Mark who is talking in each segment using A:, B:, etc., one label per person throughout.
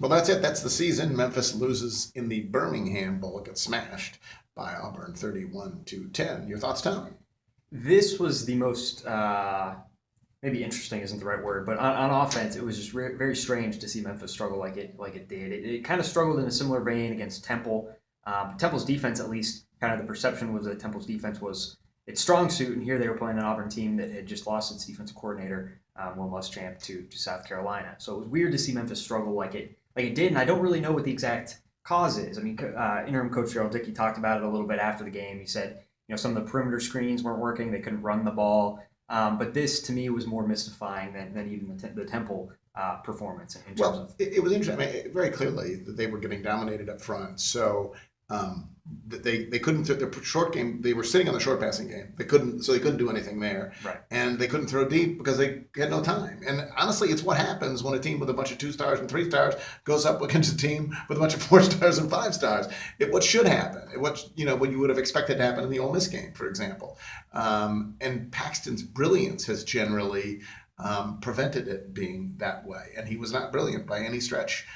A: Well, that's it. That's the season. Memphis loses in the Birmingham Bowl. It gets smashed by Auburn 31-10. Your thoughts, Tom?
B: This was the most maybe interesting isn't the right word, but on offense, it was just very strange to see Memphis struggle like it did. It kind of struggled in a similar vein against Temple. Temple's defense, at least, kind of the perception was that Temple's defense was its strong suit, and here they were playing an Auburn team that had just lost its defensive coordinator, Will Muschamp, to South Carolina. So it was weird to see Memphis struggle like it did, and I don't really know what the exact cause is. I mean, interim coach Gerald Dickey talked about it a little bit after the game. He said, some of the perimeter screens weren't working; they couldn't run the ball. But this, to me, was more mystifying than even the Temple performance in terms
A: Well,
B: of.
A: it was interesting. I mean, very clearly that they were getting dominated up front. So um, they couldn't throw the short game. They were sitting on the short passing game. They couldn't do anything there,
B: Right.
A: and they couldn't throw deep because they had no time. And honestly, it's what happens when a team with a bunch of 2 stars and 3 stars goes up against a team with a bunch of 4 stars and 5 stars. What should happen, what you would have expected to happen in the Ole Miss game, for example. And Paxton's brilliance has generally prevented it being that way, and he was not brilliant by any stretch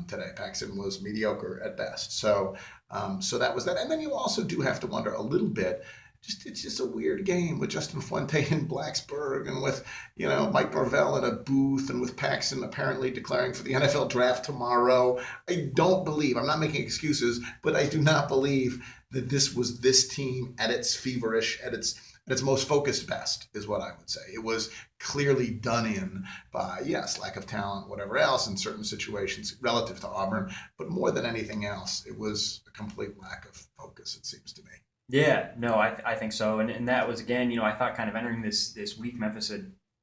A: today. Paxton was mediocre at best. So that was that. And then you also do have to wonder a little bit. It's just a weird game with Justin Fuente in Blacksburg and with Mike Norvell in a booth and with Paxton apparently declaring for the NFL draft tomorrow. I don't believe, I'm not making excuses, but I do not believe that this was this team at its feverish, at its most focused best, is what I would say. It was clearly done in by, yes, lack of talent, whatever else in certain situations relative to Auburn, but more than anything else, it was a complete lack of focus, it seems to me.
B: Yeah, no, I think so, and that was again, I thought kind of entering this week, Memphis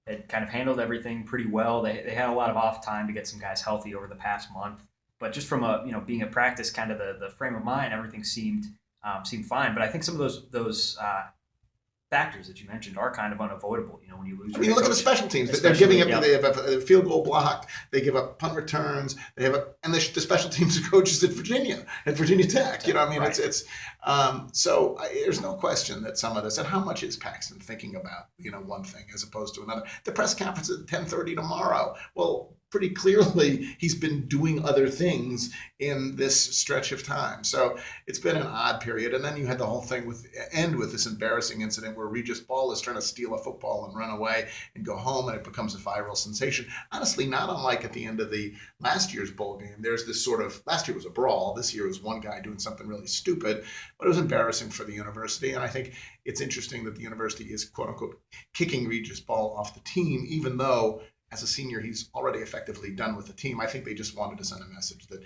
B: had kind of handled everything pretty well. They had a lot of off time to get some guys healthy over the past month, but just from a being a practice, kind of the frame of mind, everything seemed fine. But I think some of those factors that you mentioned are kind of unavoidable. When you lose
A: I
B: your
A: mean,
B: head
A: look at the
B: coach,
A: special teams. They're
B: especially,
A: giving up.
B: yeah,
A: They have a field goal blocked. They give up punt returns. And the special teams coaches at Virginia Tech. I mean,
B: right.
A: there's no question that some of this, and how much is Paxton thinking about one thing as opposed to another. The press conference at 10:30 tomorrow. Well, pretty clearly he's been doing other things in this stretch of time. So it's been an odd period. And then you had the whole thing end with this embarrassing incident where Regis Ball is trying to steal a football and run away and go home, and it becomes a viral sensation. Honestly, not unlike at the end of the last year's bowl game. There's this sort of, last year was a brawl. This year was one guy doing something really stupid, but it was embarrassing for the university. And I think it's interesting that the university is, quote unquote, kicking Regis Ball off the team, even though as a senior, he's already effectively done with the team. I think they just wanted to send a message that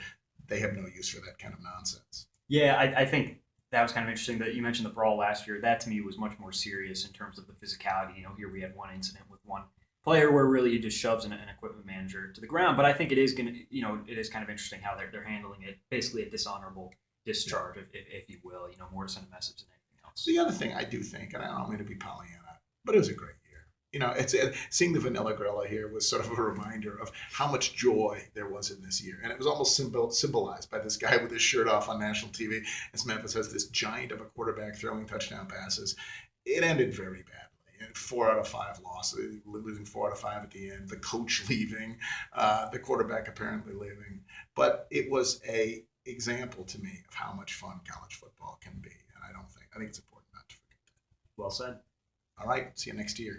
A: they have no use for that kind of nonsense.
B: Yeah, I think that was kind of interesting that you mentioned the brawl last year. That to me was much more serious in terms of the physicality. Here we had one incident with one player where really he just shoves an equipment manager to the ground. But I think it is going to, it is kind of interesting how they're handling it. Basically, a dishonorable discharge, if you will. More to send a message than anything else.
A: The other thing I do think, and I don't mean to be Pollyanna, but it was a great year. Seeing the Vanilla Gorilla here was sort of a reminder of how much joy there was in this year, and it was almost symbolized by this guy with his shirt off on national TV as Memphis has this giant of a quarterback throwing touchdown passes. It ended very badly. And 4 out of 5 losses, losing 4 out of 5 at the end. The coach leaving, the quarterback apparently leaving, but it was a example to me of how much fun college football can be, and I think it's important not to forget that.
B: Well said.
A: All right, see you next year.